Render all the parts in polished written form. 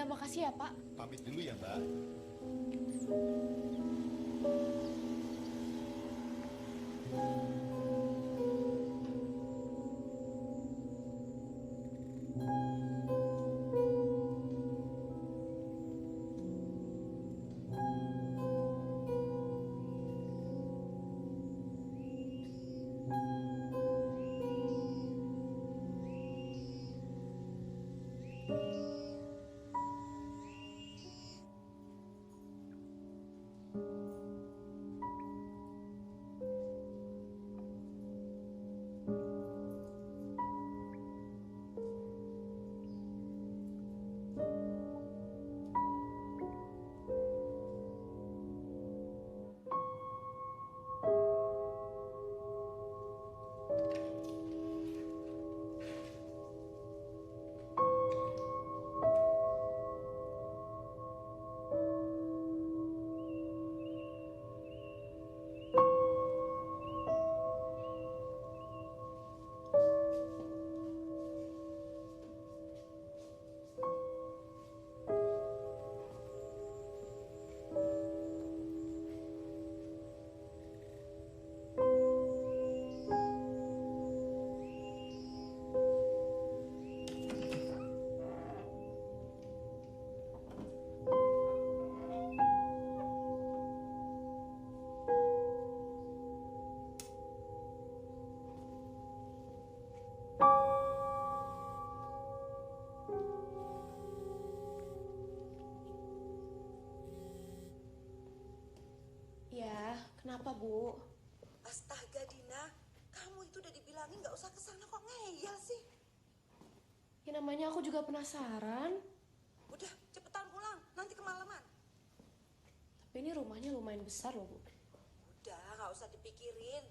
Ya, makasih ya, Pak. Pamit dulu ya, Mbak. Ya, kenapa, Bu? Astaga Dina, kamu itu udah dibilangin gak usah kesana kok ngeyel sih. Ya namanya aku juga penasaran. Udah cepetan pulang, nanti kemalaman. Tapi ini rumahnya lumayan besar loh, Bu. Udah gak usah dipikirin.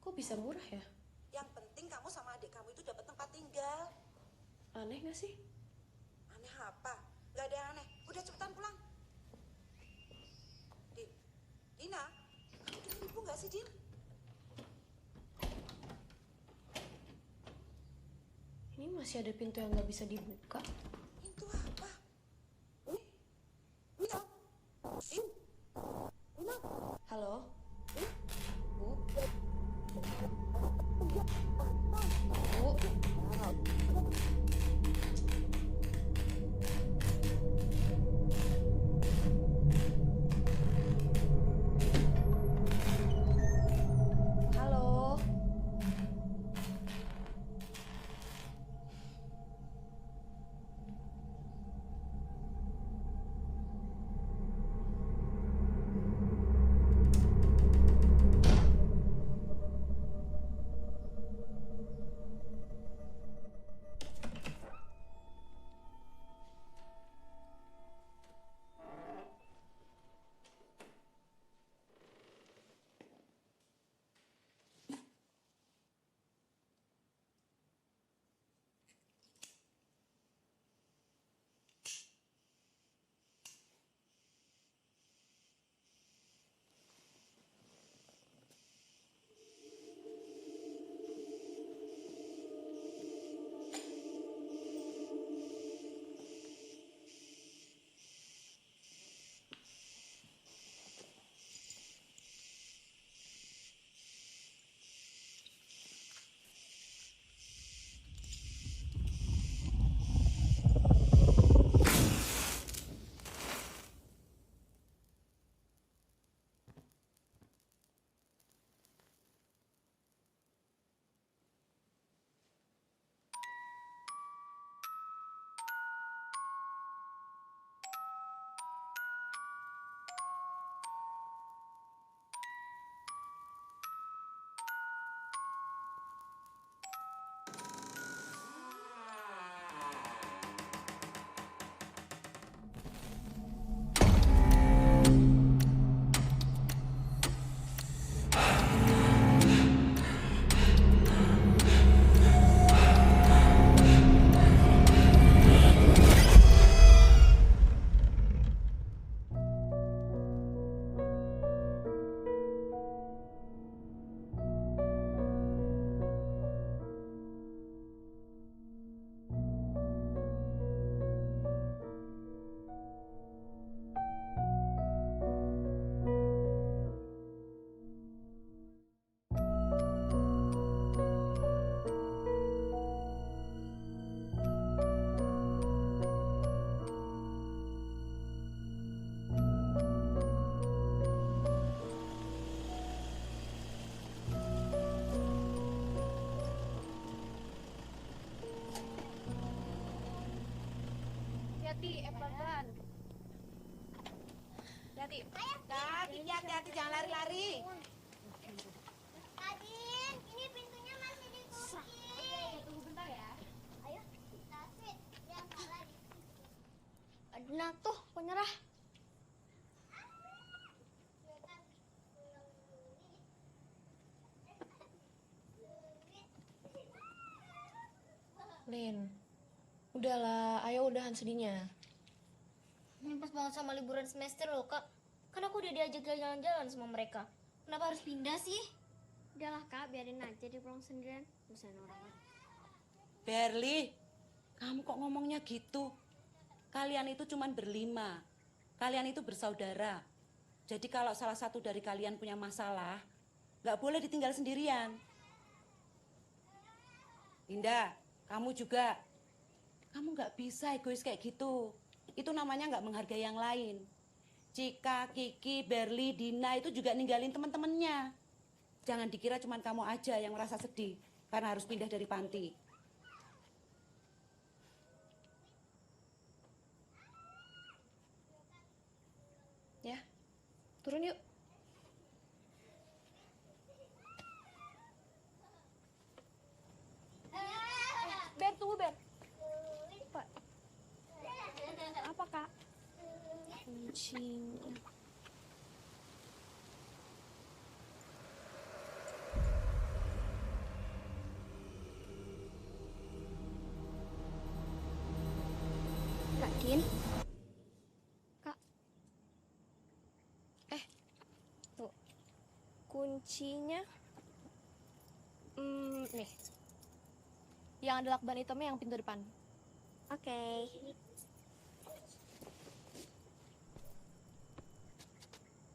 Kok bisa murah ya? Yang penting kamu sama adik kamu itu dapat tempat tinggal. Aneh gak sih? Aneh apa? Gak ada yang aneh, udah cepetan pulang. Dina, kamu dengar ibu gak sih, Din? Ini masih ada pintu yang gak bisa dibuka. Pintu apa? Dina? Dina? Halo? Bu? Bu? Halo? Hati-hati, pelan-pelan. Hati-hati. Hati-hati, jangan lari-lari. Adin, ini pintunya masih dikunci. Tunggu bentar ya. Ayo, David, jangan salah. Adina tuh, kok nyerah? Lin, udahlah, ayo udahan sedihnya. Ini pas banget sama liburan semester loh, Kak. Kan aku udah diajak jalan-jalan sama mereka. Kenapa harus pindah sih? Udahlah, Kak, biarin aja dia pulang sendirian. Misalnya orang. Berli, kamu kok ngomongnya gitu? Kalian itu cuman berlima. Kalian itu bersaudara. Jadi kalau salah satu dari kalian punya masalah, nggak boleh ditinggal sendirian. Indah, kamu juga. Kamu nggak bisa egois kayak gitu. Itu namanya nggak menghargai yang lain. Cika, Kiki, Berli, Dina itu juga ninggalin teman-temannya. Jangan dikira cuma kamu aja yang merasa sedih karena harus pindah dari panti. Ya, turun yuk. Ben, tunggu Ben. Apa Kak? Kuncinya. Kak Din. Kak. Tuh. Kuncinya. Nih. Yang ada lakban hitamnya yang pintu depan. Oke.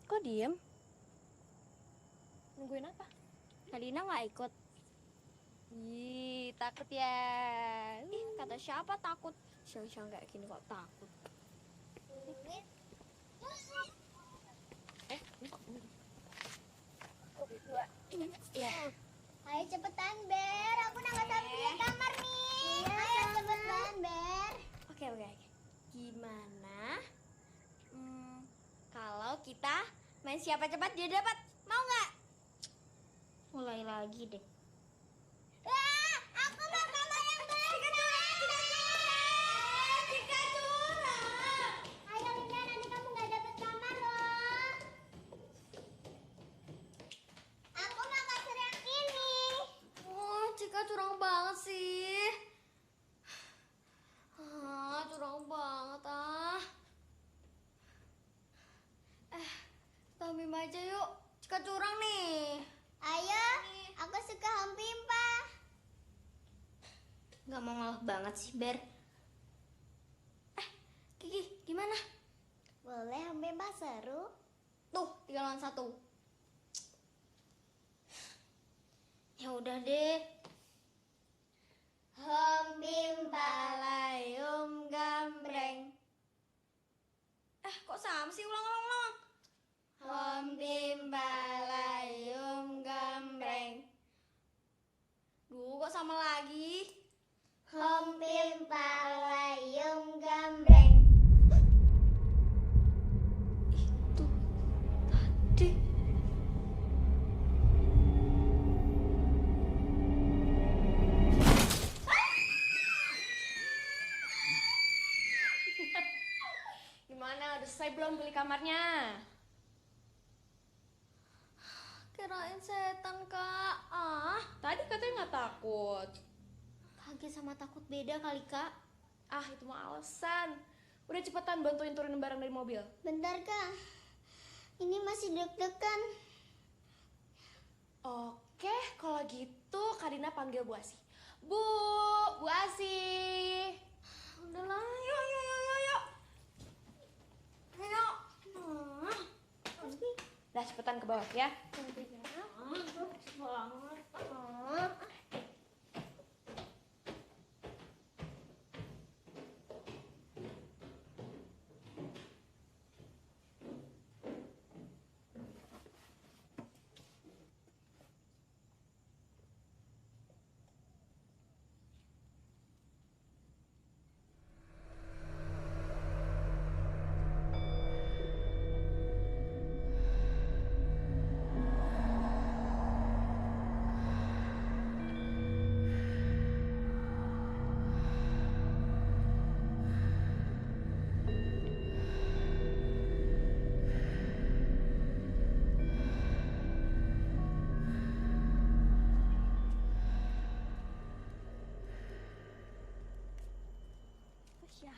Kok diem? Nungguin apa? Kak Dina nggak ikut. Ih, takut ya. Ih, kata siapa takut? Siang-siang kayak gini kok takut. Iya. Ayo cepetan, Ber. Aku udah nggak sabar di kamar nih. Ayo cepetan, Ber. Oke. Gimana? Kalau kita main siapa cepat dia dapat, mau nggak? Mulai lagi deh. Wah, aku mau kamar yang baru. Jika curang. Ayo Linda, nanti kamu nggak dapat kamar loh. Aku mau kasur yang ini. Oh, Cika curang banget sih. Curang banget Hambim aja yuk. Cika curang nih. Ayo, aku suka Hambim, Pak. Gak mau ngalah banget sih, Ber. Kiki, gimana? Boleh Hambim, Pak, seru. Tuh, 3 lawan 1. Ya udah deh. Hambim palayum gambreng. Kok sama sih? Ulang. Hambim palayum gambreng. Duh, kok sama lagi? Hambim palayum gambreng. Itu tadi. Gimana? Udah selesai belum beli kamarnya? Kirain setan, Kak. Tadi katanya nggak takut. Kaget sama takut beda kali, Kak. Itu mah alasan. Udah cepetan bantuin turunin barang dari mobil. Bentar, Kak. Ini masih deg-degan. Oke, kalau gitu Kak Dina panggil Bu Asi. Bu Asi. Udahlah, yuk. Dah cepetan ke bawah ya.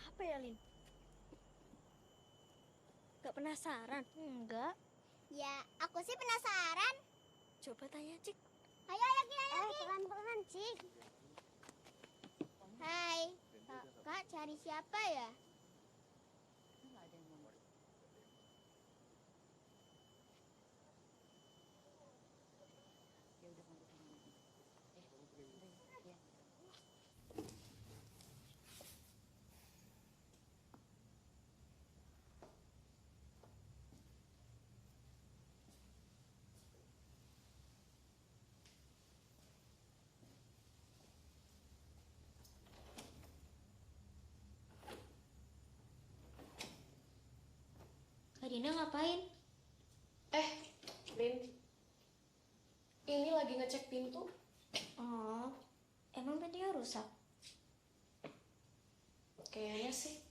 Apa ya, Lin? Gak penasaran? Enggak. Ya, aku sih penasaran. Coba tanya, Cik. Ayo, pelan-pelan, Cik. Hai, Kak cari siapa ya? Kak Dina ngapain? Lin, ini lagi ngecek pintu. Oh, emang pintunya rusak? Kayaknya sih.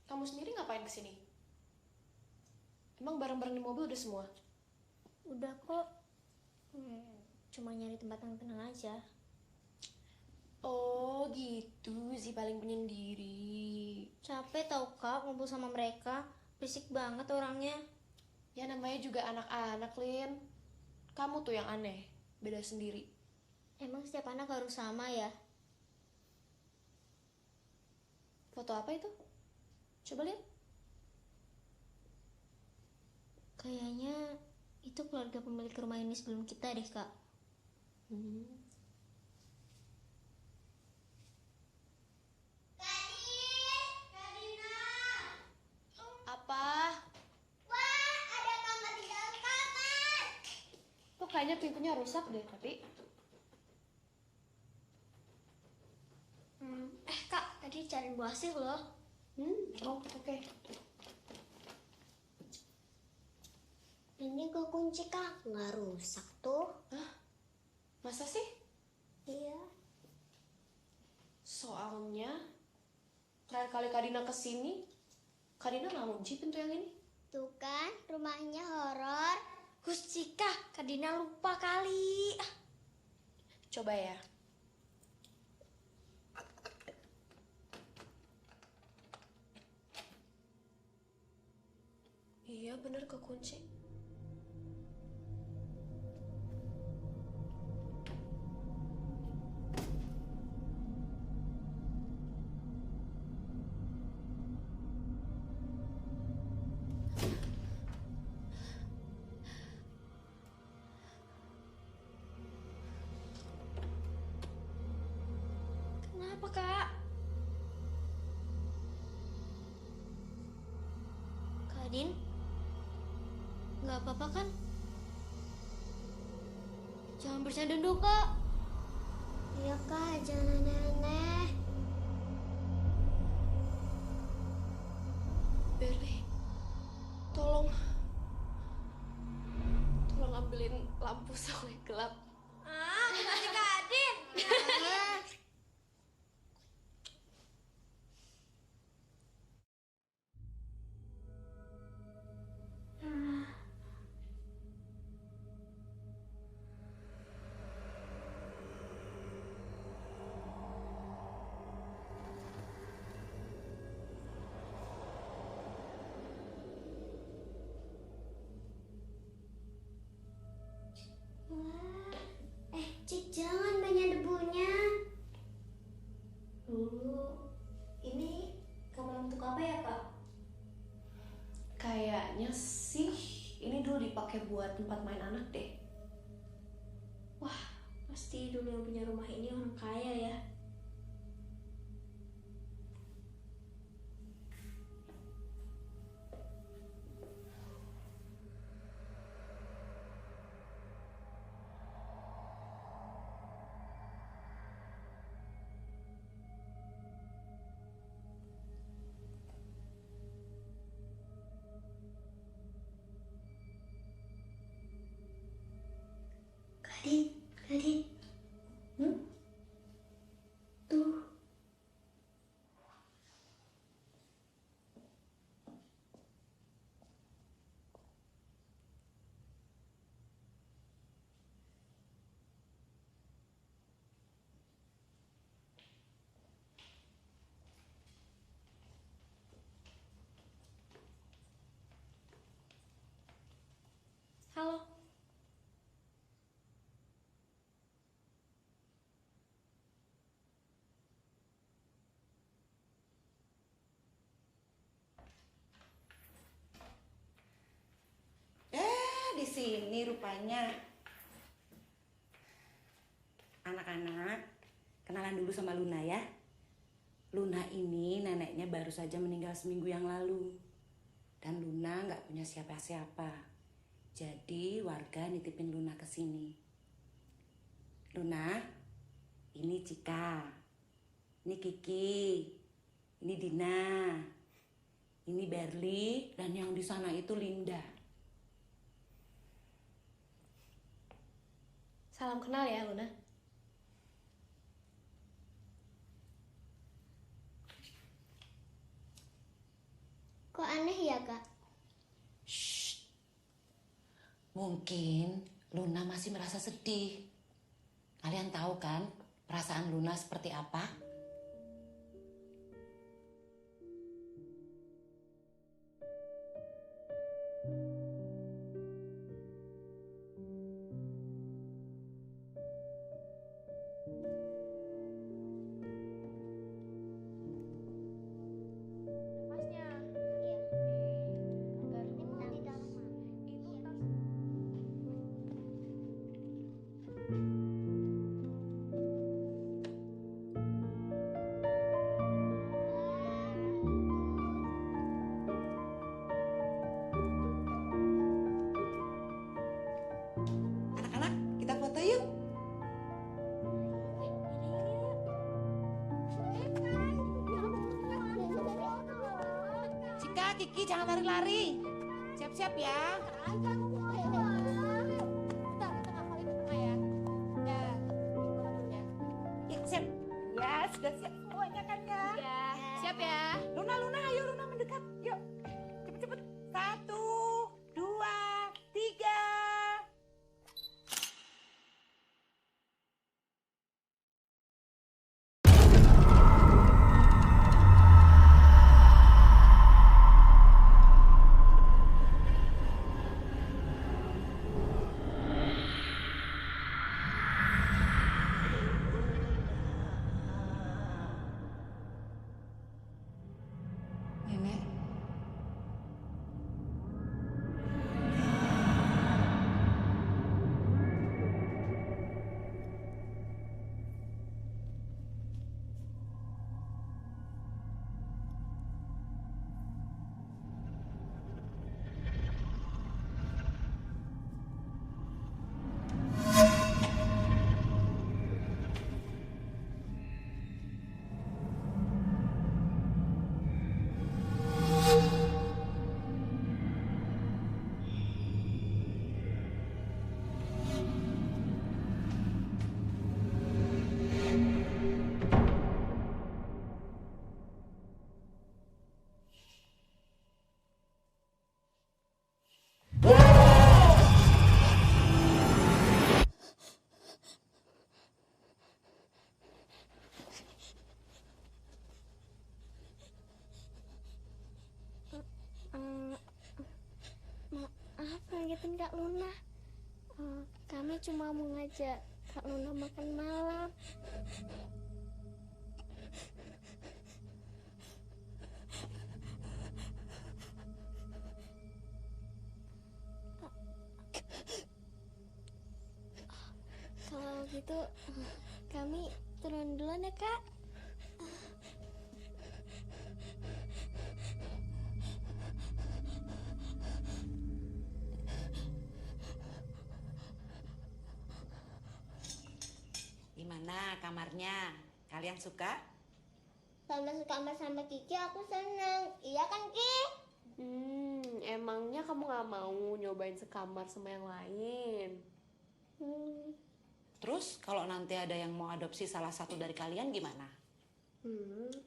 Kamu sendiri ngapain kesini? Emang barang-barang di mobil udah semua? Udah kok. Cuma nyari tempat yang tenang aja. Oh gitu, si paling penyendiri. Capek tau Kak ngumpul sama mereka. Berisik banget orangnya. Ya namanya juga anak-anak, Lin. Kamu tuh yang aneh, beda sendiri. Emang setiap anak harus sama ya? Foto apa itu? Coba lihat. Kayaknya itu keluarga pemilik rumah ini sebelum kita deh Kak. Apa? Wah, ada kamar di dalam kamar. Kok kayaknya pintunya rusak deh, tapi Kak, tadi cariin Bu Asih loh. oh oke. Ini kekunci Kak, nggak rusak tuh. Masa sih? Iya. Soalnya terakhir kali Kak Dina kesini, Kak Dina nggak ngunci pintu yang ini. Tuh kan, rumahnya horor. Cika, Kak Dina lupa kali. Coba ya. Iya bener kekunci. Kenapa Kak? Kak Din? Nggak apa-apa kan? Jangan bercanda dulu Kak. Iya Kak, jangan aneh-aneh. Berli, tolong ambilin lampu soalnya gelap. Masih Kak Din. Cik, jangan banyak debunya. Ini kamar untuk apa ya Kak? Kayaknya sih ini dulu dipakai buat tempat main anak deh. Pasti dulu yang punya rumah ini orang kaya ya. Kadin. sini rupanya. Anak-anak, kenalan dulu sama Luna ya. Luna ini neneknya baru saja meninggal seminggu yang lalu. Dan Luna nggak punya siapa-siapa. Jadi warga nitipin Luna ke sini. Luna, ini Cika. Ini Kiki. Ini Dina. Ini Berli. Dan yang di sana itu Linda. Salam kenal ya, Luna. Kok aneh ya, Kak? Shh. Mungkin Luna masih merasa sedih. Kalian tahu kan perasaan Luna seperti apa? Nafasnya. Iya. Agar Ini mau di dalam. itu tas. Anak-anak, kita foto yuk. Cika, Kiki, jangan lari-lari. Siap-siap ya. Bentar, tengah kali ke tengah ya. Ya. Ya. Ya, siap. Ya, sudah siap semuanya kan ya. Ya. Siap ya. Luna, Luna, ayo Luna mendekat. Yuk, cepet-cepet. 1, 2, 3. Nenek. Maaf ngagetin Kak Luna. Kami cuma mau ngajak Kak Luna makan malam. Kalau gitu kami turun duluan ya Kak. Gimana kamarnya? Kalian suka? Kalau masuk kamar sama Kiki aku seneng. Iya kan Ki? Emangnya kamu gak mau nyobain sekamar sama yang lain? Terus kalau nanti ada yang mau adopsi salah satu dari kalian gimana?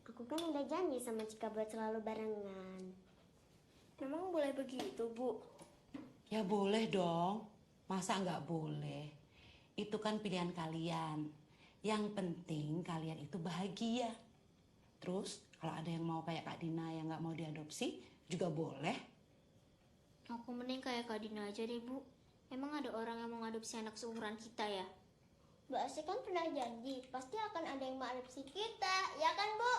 Aku kan udah janji sama Cika buat selalu barengan. Emang boleh begitu, Bu? Ya boleh dong. Masa nggak boleh? Itu kan pilihan kalian. Yang penting kalian itu bahagia. Terus kalau ada yang mau kayak Kak Dina yang nggak mau diadopsi juga boleh. Aku mending kayak Kak Dina aja deh, Bu. Emang ada orang yang mau ngadopsi anak seumuran kita ya? Mbak Asih kan pernah janji, pasti akan ada yang mau adopsi kita, ya kan, Bu?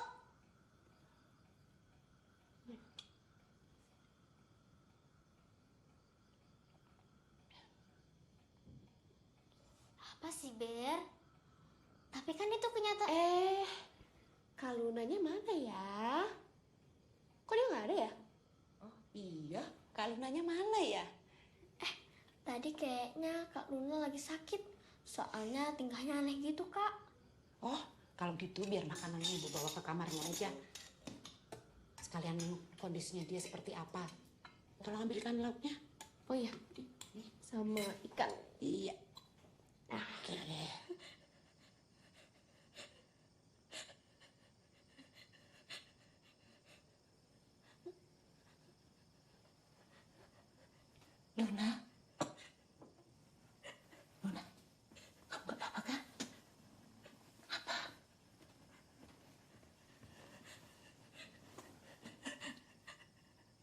Apa sih, Ber? Tapi kan itu kenyataan. Kak Lunanya mana ya? Kok dia nggak ada ya? Oh iya, Kak Lunanya mana ya? Tadi kayaknya Kak Luna lagi sakit. Soalnya tingkahnya aneh gitu, Kak. Oh, kalau gitu biar makanannya ibu bawa ke kamarnya aja. Sekalian nengok kondisinya dia seperti apa. Tolong ambilkan lauknya. Oh iya, sama ikan. Iya. Oke. Luna. Luna. Kamu gak apa-apa kan? Apa?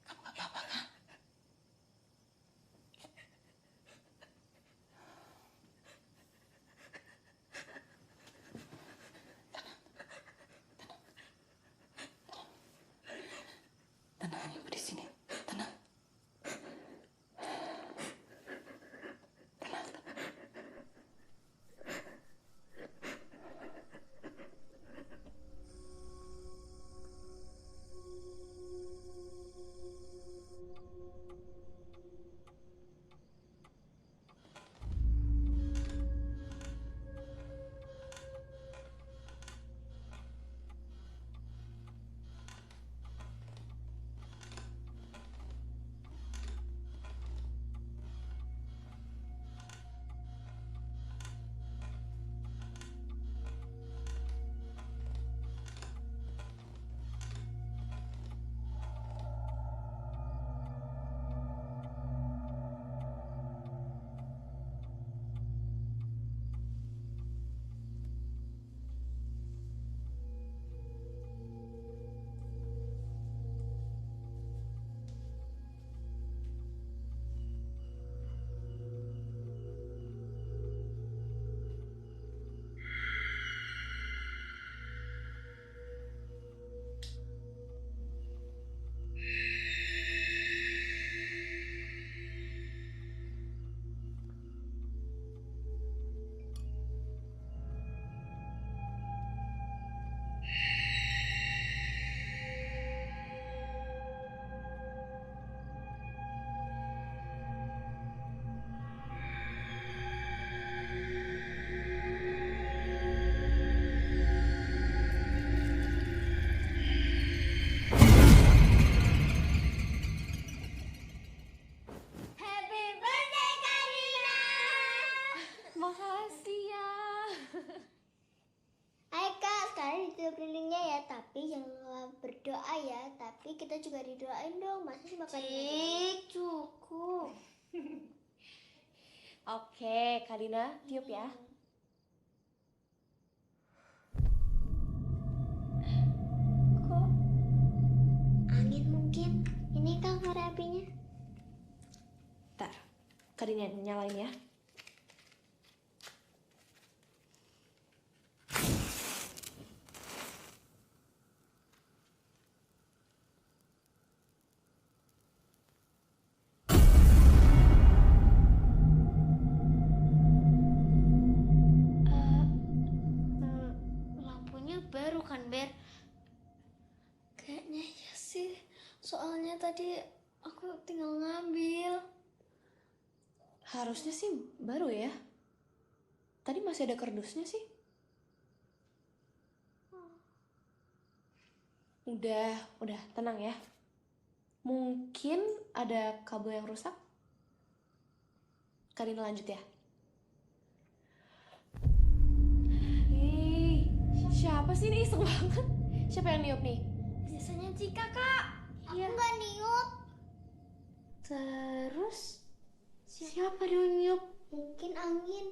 Kamu gak apa-apa kan? Tenang, ibu di sini. Tenang. Tenang, tenang. Happy birthday, Karina! Makasih ya. Hai Kak, sekarang ditutup lilinnya ya. Tapi jangan lupa berdoa ya. Tapi kita juga didoain dong. Masa sih makan Cukup. Oke, Kak Dina, tiup ya. kok angin mungkin? Ini kan korek apinya. Ntar, Kak Dina nyalain ya. Lampunya baru kan, Ber? Kayaknya ya sih. Soalnya tadi aku tinggal ngambil. Harusnya sih baru ya. Tadi masih ada kardusnya sih. Udah, tenang ya. Mungkin ada kabel yang rusak. Kak Dina lanjut ya. Ih, siapa sih ini iseng banget? Siapa yang niup nih? Biasanya Cika, Kak. Aku nggak niup. Terus siapa yang niup? Mungkin angin.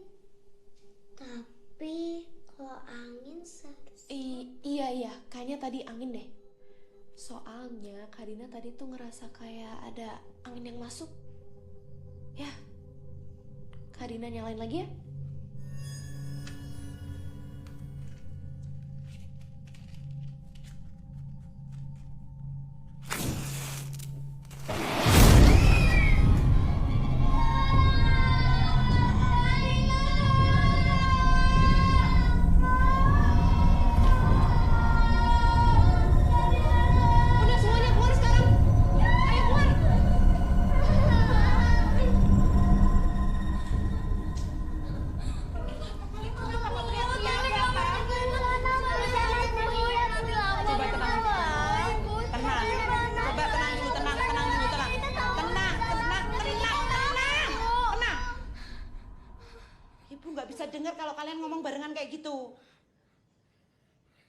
Tapi kalau angin sakit. Iya, kayaknya tadi angin deh. Soalnya Kak Dina tadi tuh ngerasa kayak ada angin yang masuk. Ya, Kak Dina nyalain lagi ya.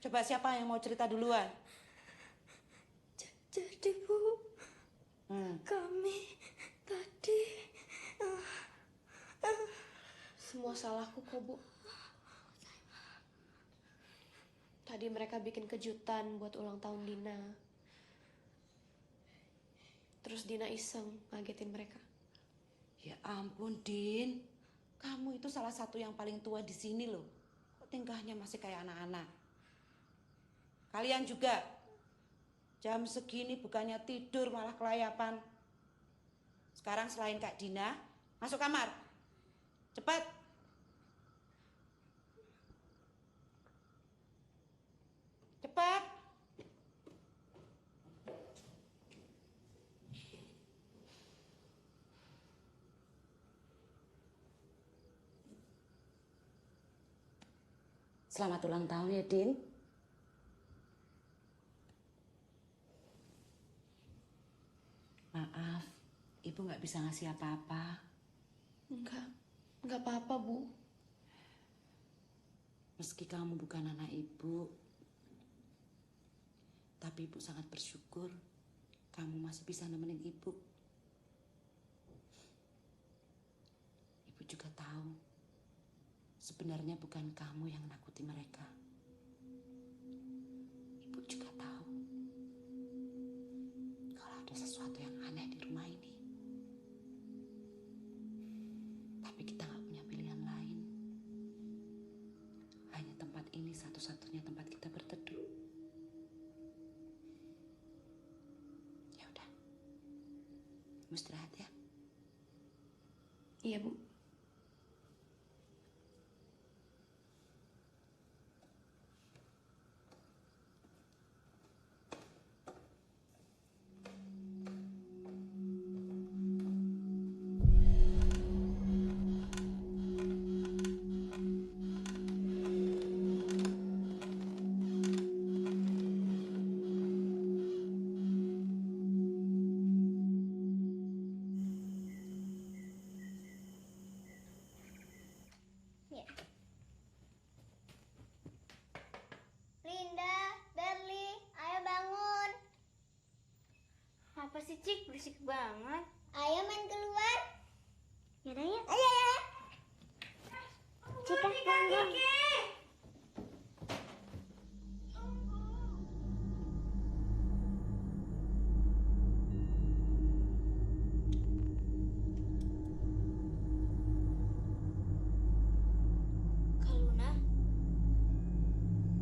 Coba siapa yang mau cerita duluan? Jadi Bu, kami tadi Semua salahku kok, Bu. Tadi mereka bikin kejutan buat ulang tahun Dina. Terus Dina iseng ngagetin mereka. Ya ampun, Din. Kamu itu salah satu yang paling tua di sini loh. Kok tingkahnya masih kayak anak-anak? Kalian juga. Jam segini bukannya tidur malah kelayapan. Sekarang selain Kak Dina, masuk kamar. Cepat. Cepat. Selamat ulang tahun ya, Din. Maaf, Ibu nggak bisa ngasih apa-apa. Enggak apa-apa, Bu. Meski kamu bukan anak Ibu, tapi Ibu sangat bersyukur kamu masih bisa nemenin Ibu. Ibu juga tahu, sebenarnya bukan kamu yang nakuti mereka. Ibu juga tahu kalau ada sesuatu yang aneh di rumah ini. Tapi kita nggak punya pilihan lain. Hanya tempat ini satu-satunya tempat kita berteduh. Ya udah, Ibu istirahat ya. Iya, Bu. Ya. Linda, Berli, ayo bangun. apa sih Cik, berisik banget. Ayo main keluar. Yaudah ya. Ayo ya. Cika bangun. Kak Luna,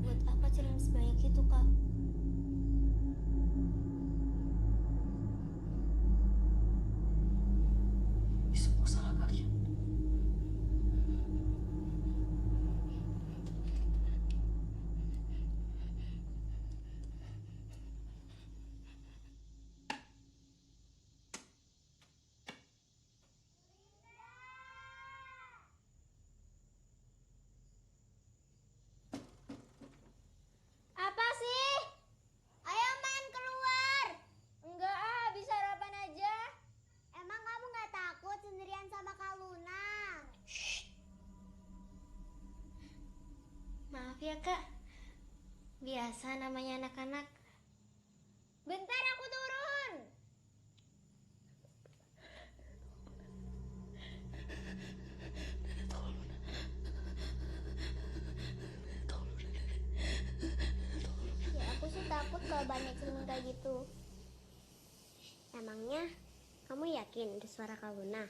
buat apa jalan sebanyak itu Kak? Ini semua salah kalian. Apa sih? Ayo main keluar. Enggak bisa sarapan aja. Emang kamu nggak takut sendirian sama Kak Luna? Maaf ya Kak, biasa namanya anak-anak. Bentar aku turun. Ya aku sih takut kalau banyak cermin kayak gitu. Emangnya kamu yakin itu suara Kak Luna?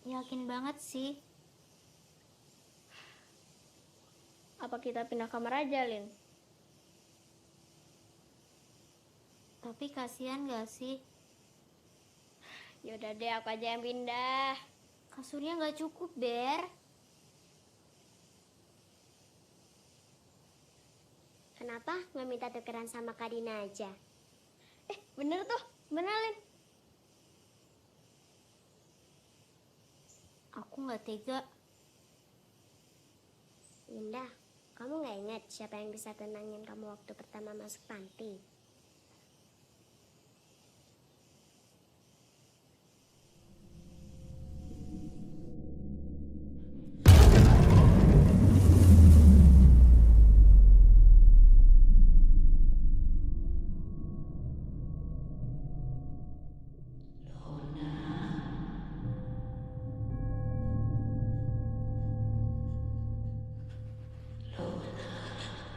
Yakin banget sih. Apa kita pindah kamar aja, Lin? Tapi kasihan gak sih? Yaudah deh, aku aja yang pindah. Kasurnya gak cukup, Ber. Kenapa nggak minta tukeran sama Kak Dina aja? Bener tuh, bener, Lin. Aku gak tega. Linda, kamu nggak ingat siapa yang bisa tenangin kamu waktu pertama masuk panti?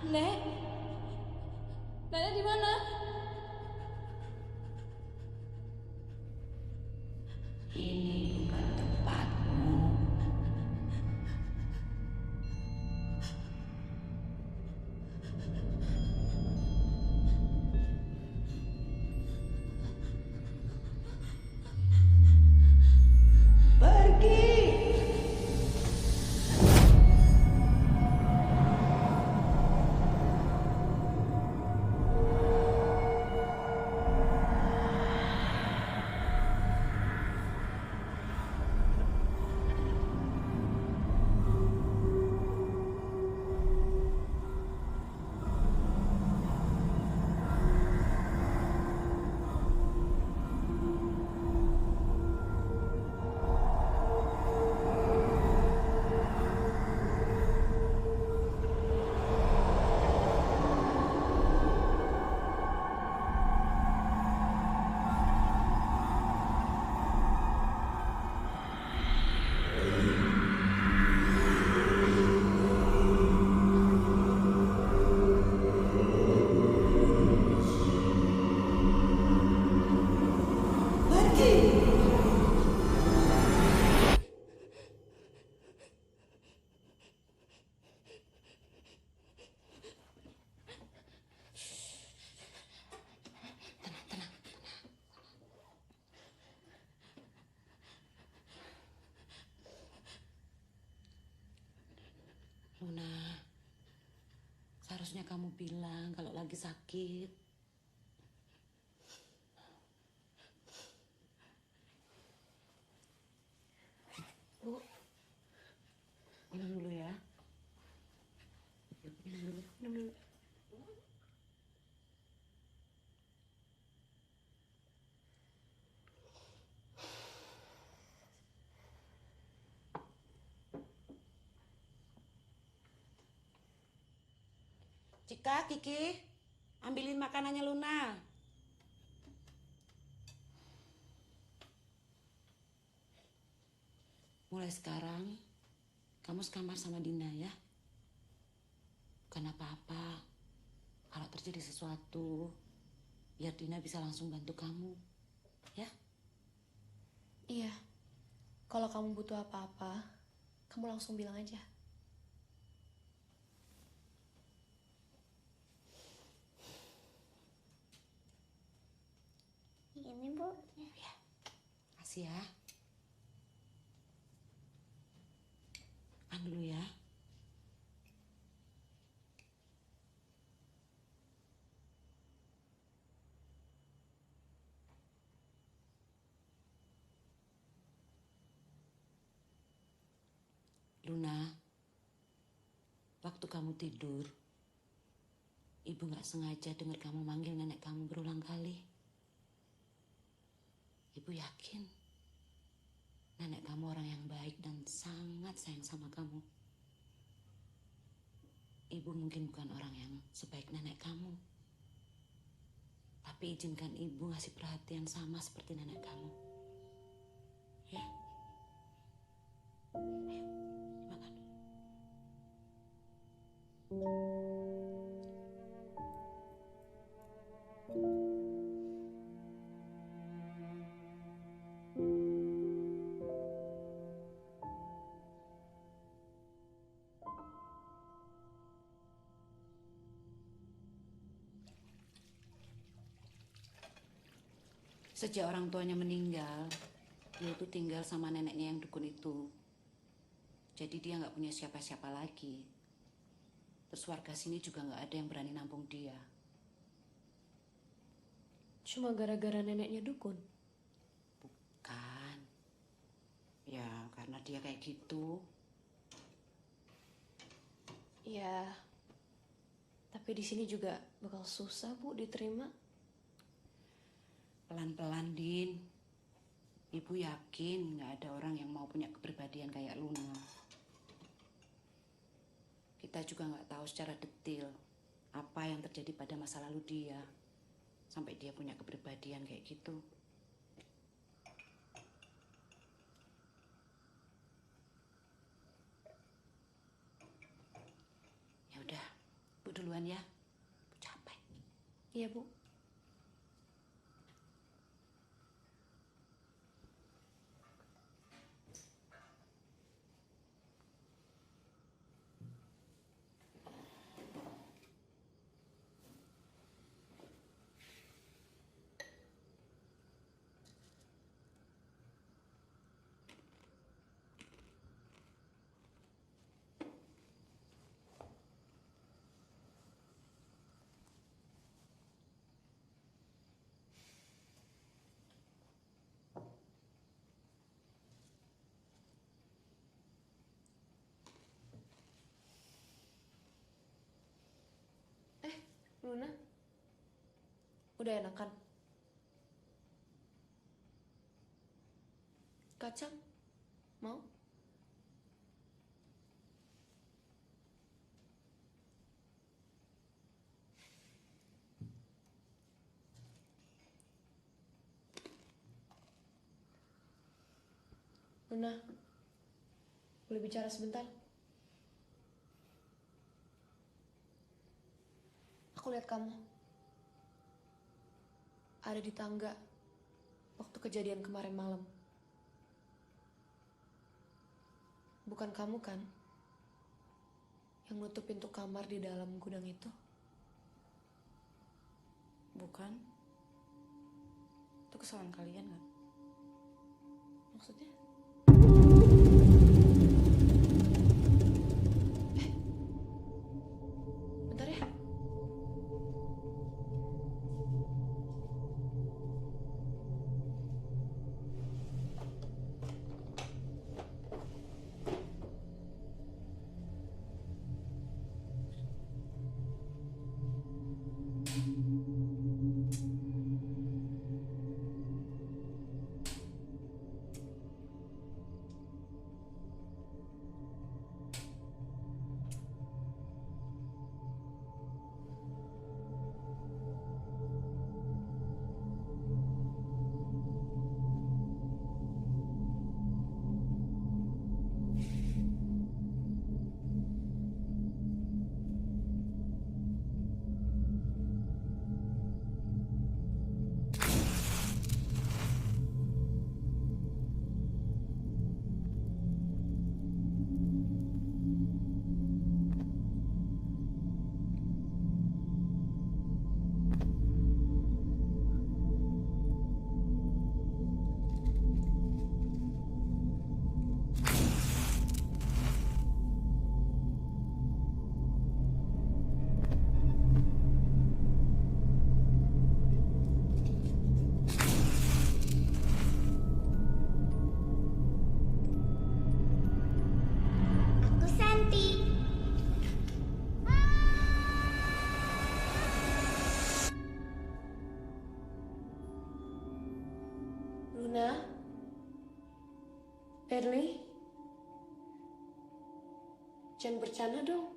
Nek, Nenek di mana? Ini bukan tempatmu. Pergi! Luna, seharusnya kamu bilang kalau lagi sakit. Bu, minum dulu ya. Yuk, minum dulu, minum dulu. Cika, Kiki, ambilin makanannya Luna. Mulai sekarang, kamu sekamar sama Dina ya. Bukan apa-apa. Kalau terjadi sesuatu, biar Dina bisa langsung bantu kamu. Ya? Iya, kalau kamu butuh apa-apa, kamu langsung bilang aja. Ini Bu. Ya. Kasih ya. Makan dulu ya. Luna, waktu kamu tidur, Ibu gak sengaja dengar kamu manggil nenek kamu berulang kali. Ibu yakin nenek kamu orang yang baik dan sangat sayang sama kamu. Ibu mungkin bukan orang yang sebaik nenek kamu. Tapi izinkan Ibu ngasih perhatian sama seperti nenek kamu. Ya? Ayo, makan. Sejak orang tuanya meninggal, dia itu tinggal sama neneknya yang dukun itu. Jadi dia nggak punya siapa-siapa lagi. Terus warga sini juga nggak ada yang berani nampung dia. Cuma gara-gara neneknya dukun. Bukan. Ya, karena dia kayak gitu. Ya, tapi di sini juga bakal susah Bu diterima. Pelan-pelan, Din. Ibu yakin nggak ada orang yang mau punya kepribadian kayak Luna. Kita juga nggak tahu secara detail apa yang terjadi pada masa lalu dia. Sampai dia punya kepribadian kayak gitu. Ya udah, Bu duluan Iya, Bu. Luna, udah enakan? Kacang? Mau? Luna, boleh bicara sebentar? Aku lihat kamu ada di tangga waktu kejadian kemarin malam. Bukan kamu kan yang nutup pintu kamar di dalam gudang itu? Bukan. Itu kesalahan kalian kan? Maksudnya? Bentar ya. Aku Santi. Luna, Berli, jangan bercanda dong.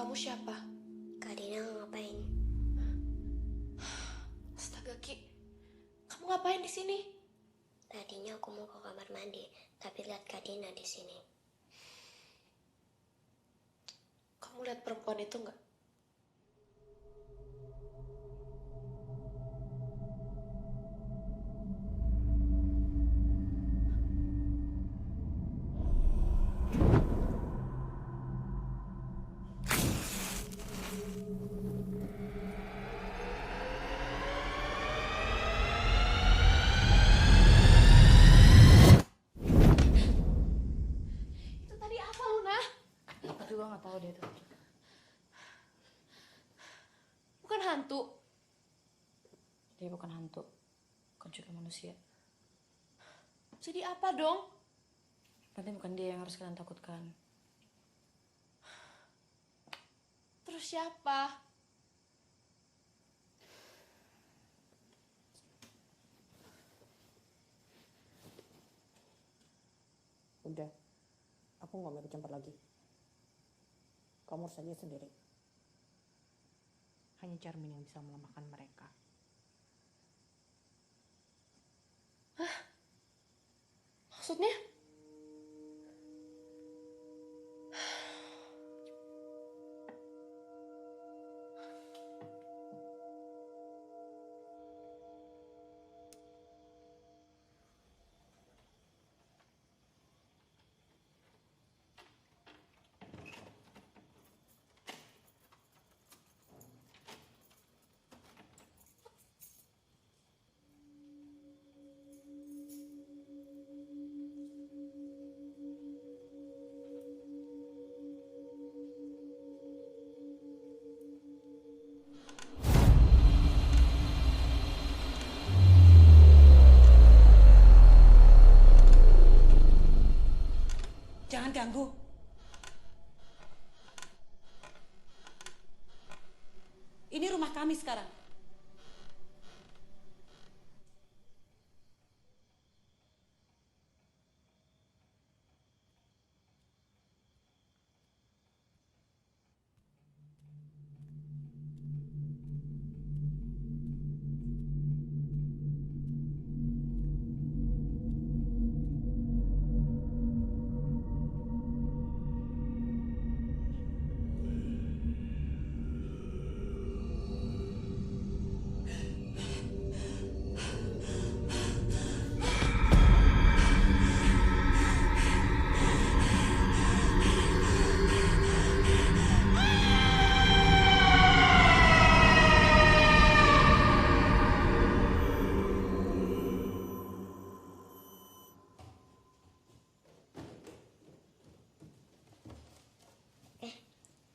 Kamu siapa? Kak Dina ngapain? Astaga, Ki. Kamu ngapain di sini? Tadinya aku mau ke kamar mandi, tapi lihat Kak Dina di sini. Kamu lihat perempuan itu nggak? Itu tadi apa, Luna? Aku juga nggak tahu dia tuh. Bukan hantu. Dia bukan hantu, bukan juga manusia. Jadi apa dong? Berarti bukan dia yang harus kalian takutkan. Terus siapa? Udah, aku nggak mau ikut campur lagi. Kamu urus aja sendiri. Hanya Charmin yang bisa melemahkan mereka. Maksudnya? Jangan ganggu. Ini rumah kami sekarang.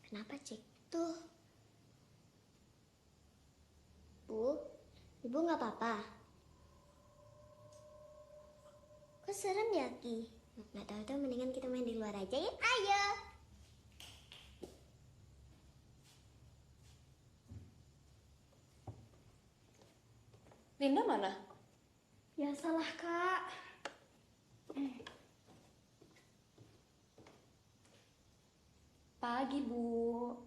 Kenapa Cik? Tuh. Bu, Ibu nggak apa-apa? Kok serem ya, Ki? Nggak tahu tuh, mendingan kita main di luar aja ya. Ayo! Linda mana? Ya salah, Kak. Pagi, Bu.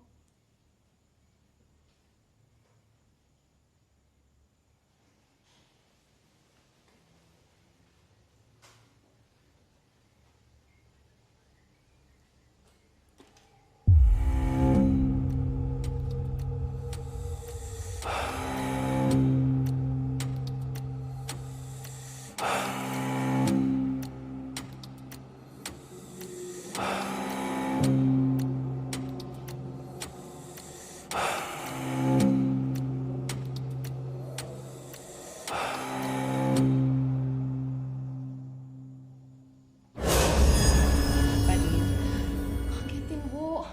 Kagetin, Bu.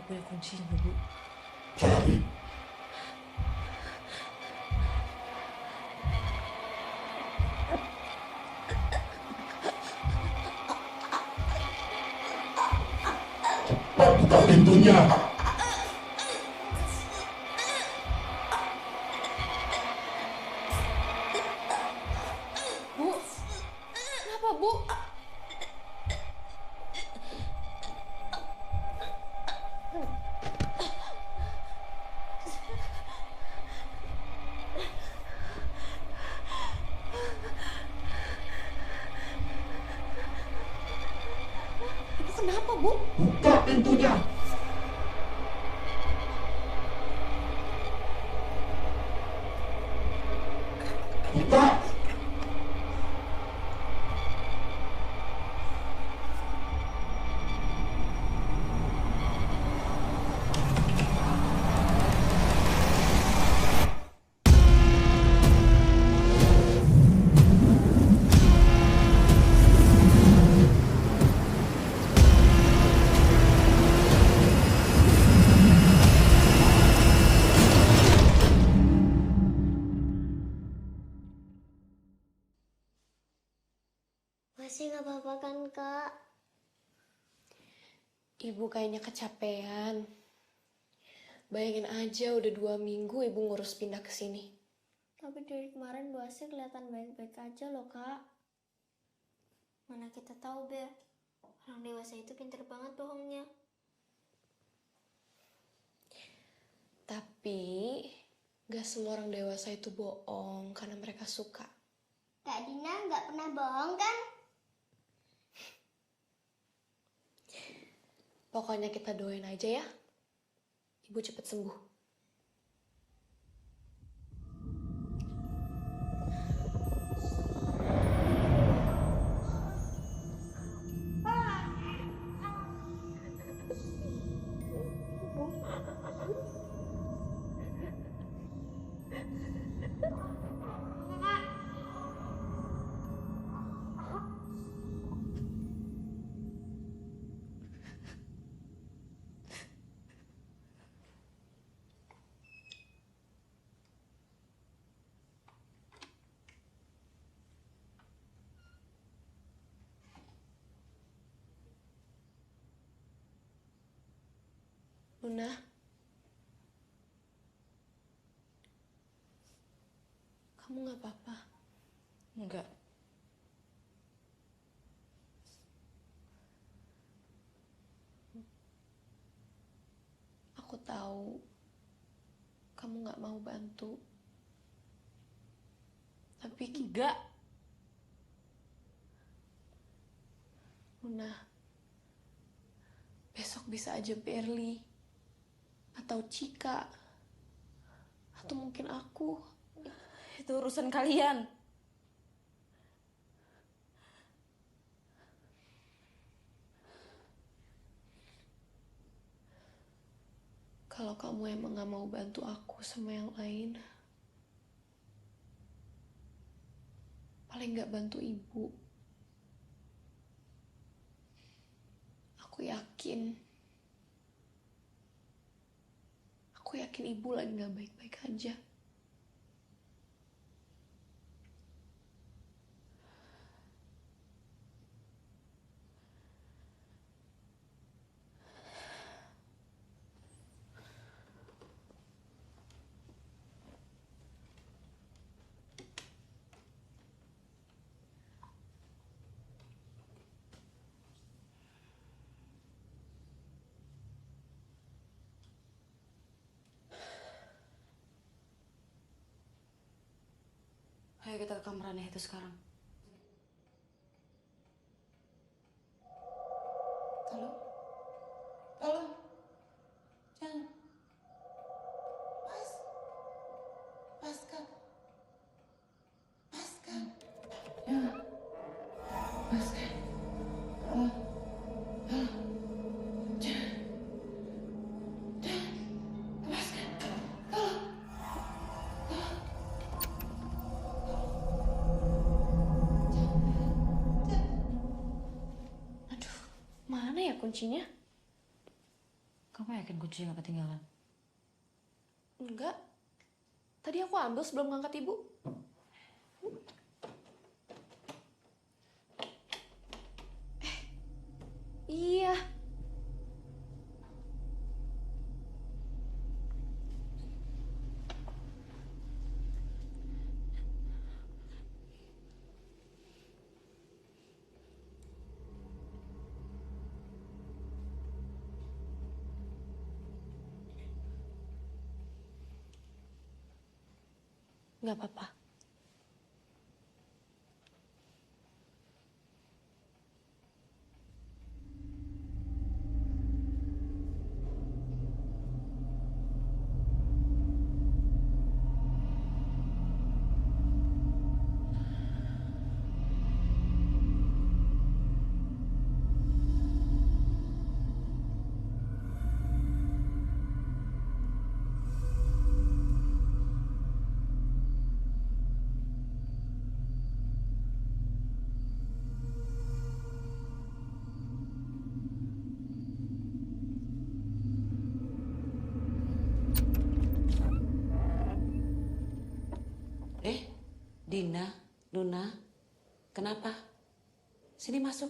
punya kuncinya, Bu. Buka pintunya. Bu, kenapa Bu? Ibu kenapa Bu? Buka pintunya. Buka. Masih nggak apa-apa kan, Kak? Ibu kayaknya kecapean. Bayangin aja udah 2 minggu ibu ngurus pindah ke sini. Tapi dari kemarin Bu Asih kelihatan baik-baik aja loh, Kak. Mana kita tahu, Ber. Orang dewasa itu pinter banget bohongnya. Tapi gak semua orang dewasa itu bohong karena mereka suka. Kak Dina nggak pernah bohong kan? Pokoknya kita doain aja ya. Ibu cepet sembuh. Luna, kamu gak apa-apa? Enggak. Aku tahu kamu gak mau bantu. Tapi Enggak. Luna, besok bisa aja Berli atau Cika atau mungkin aku. Itu urusan kalian. Kalau kamu emang gak mau bantu aku sama yang lain, paling gak bantu ibu. Aku yakin ibu lagi gak baik-baik aja. Ayo kita ke kamar aneh itu sekarang. Tolong. Tolong. Jangan. Pascal. Pascal. Jangan. Pascal. Tolong. Tolong. Jangan. Jangan. Pascal. Tolong. Aduh, mana ya kuncinya? Kamu yakin yakin kuncinya nggak ketinggalan? Enggak. Tadi aku ambil sebelum ngangkat ibu. Iya. Nggak apa-apa. Dina, Luna, kenapa? Sini masuk.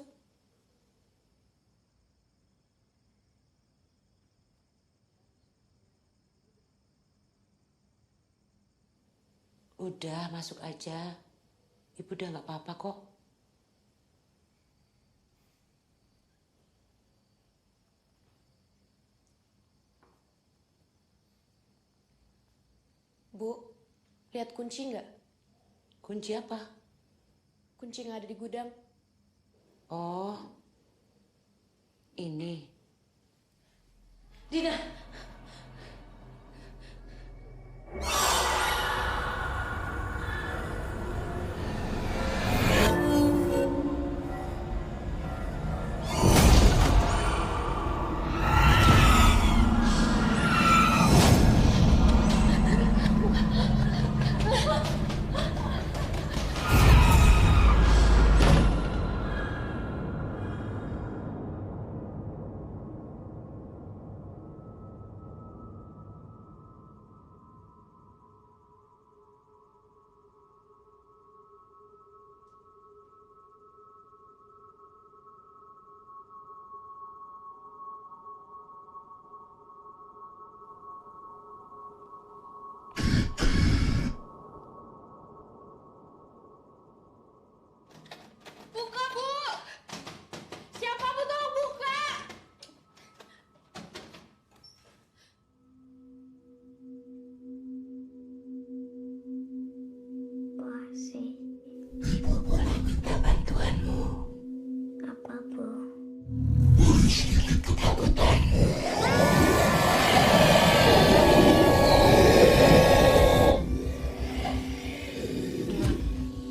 Udah, masuk aja. Ibu udah nggak apa-apa kok. Bu, lihat kunci nggak? Kunci apa? Kunci yang ada di gudang. Oh, ini. Dina! Buka, Bu! Siapa, Bu? Tolong buka! Wah sih, Ibu boleh minta bantuanmu. apa Bu? Beri sedikit ketakutanmu.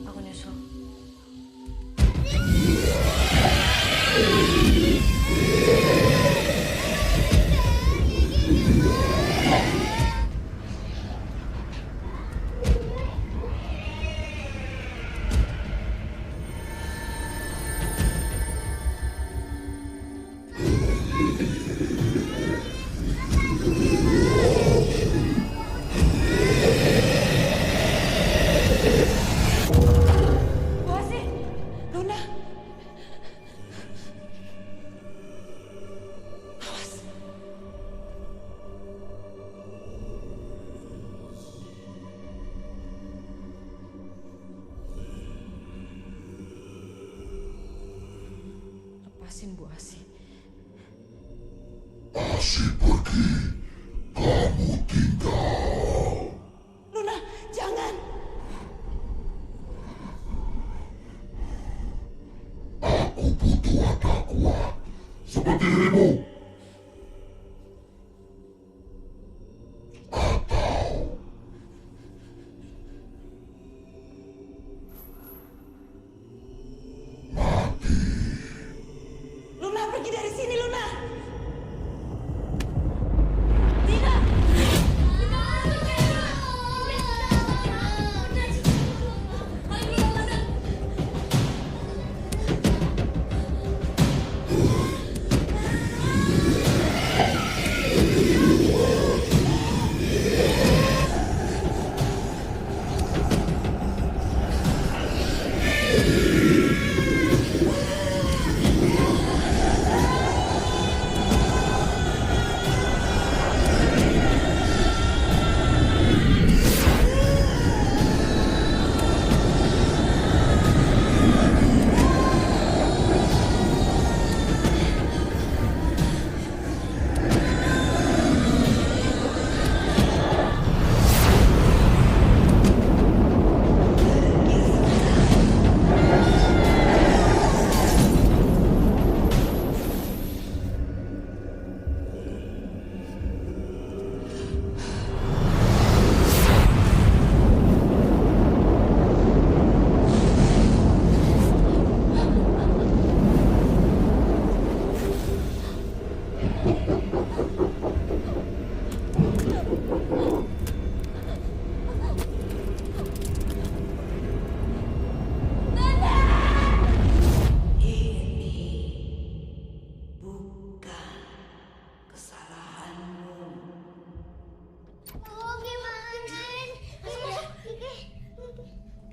Aku nyusul. Bu Asih, Luna. Awas. Lepasin Bu Asih. Asih pergi. Kamu tinggal. Luna, jangan. Aku butuh wadah kuat. Seperti dirimu. Luna, pergi dari sini, Luna.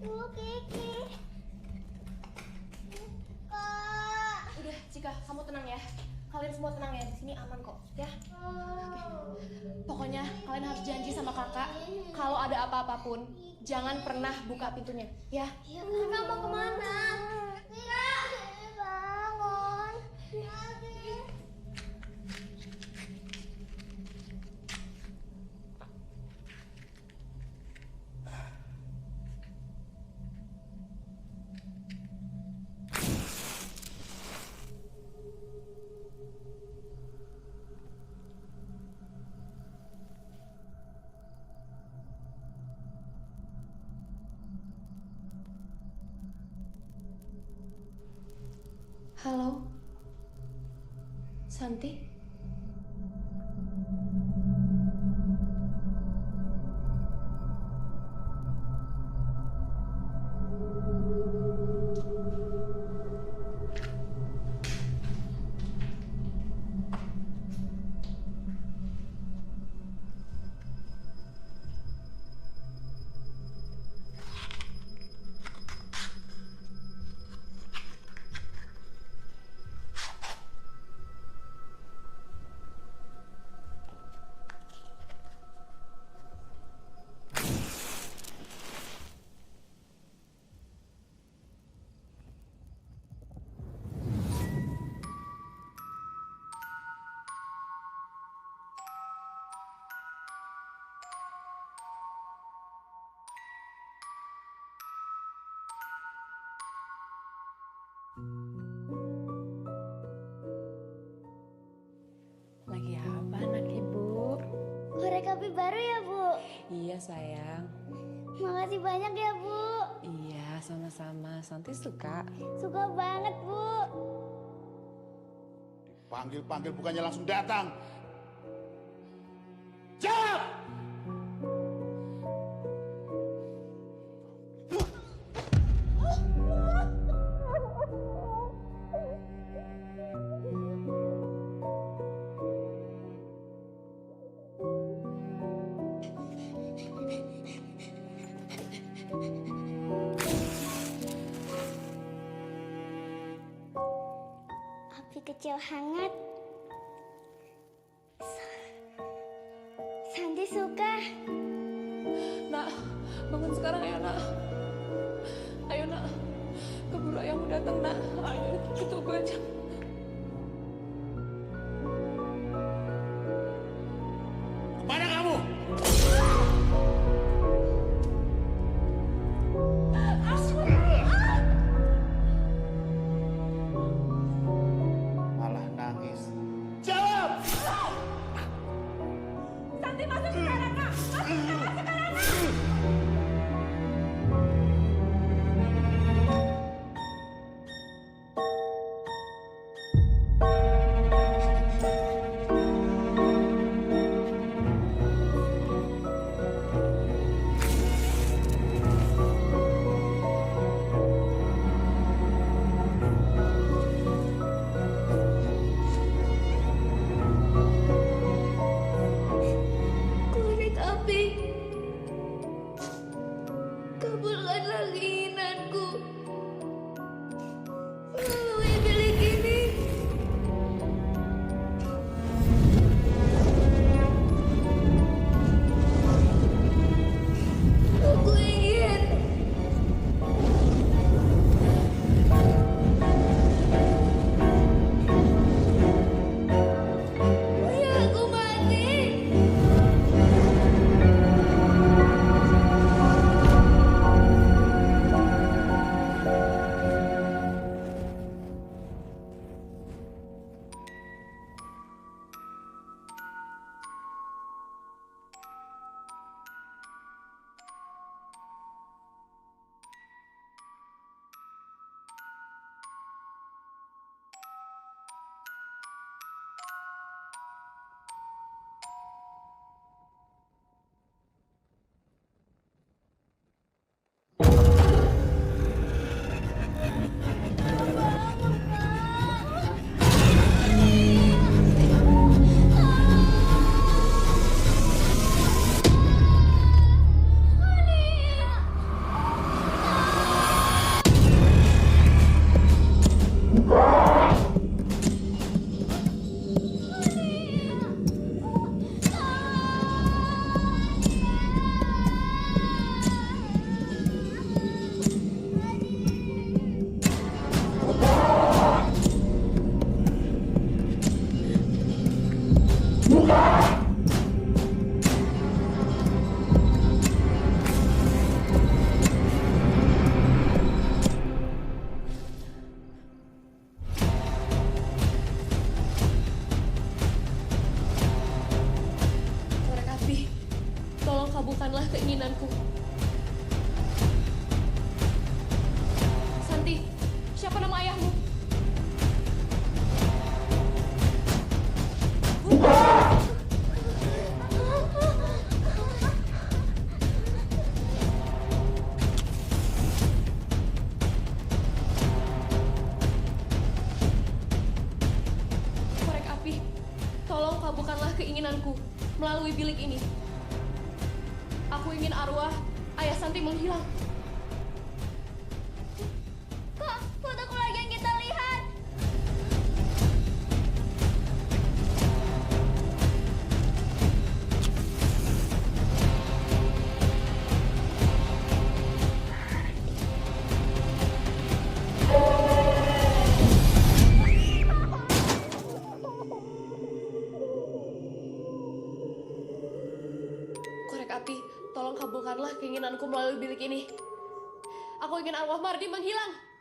Bu Kiki. Kak. Udah, Cika, kamu tenang ya. Kalian semua tenang ya, di sini aman kok, ya. Pokoknya kalian harus janji sama kakak kalau ada apa-apapun jangan pernah buka pintunya, ya. Kakak mau kemana? Kak, bangun. Halo, Santi. Lagi apa anak ibu? Korek api baru ya, Bu? Iya sayang. Makasih banyak ya, Bu. Iya sama-sama. Santi suka. Suka banget, Bu. Panggil-panggil bukannya langsung datang. Jawab! Api kecil hangat. Santi suka. Nak, bangun sekarang ya, Nak. Ayo, Nak. Keburu ayahmu datang, Nak. Ayo, kita tunggu aja. Kemana kamu? Malah nangis. Jawab! Santi masuk sekarang, Nak. melalui bilik ini. Aku ingin arwah Ayah Santi menghilang. Kak, foto keluarga yang kita lihat. Korek api, tolong kabulkanlah keinginanku melalui bilik ini. Aku ingin arwah Mardi menghilang.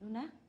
Luna?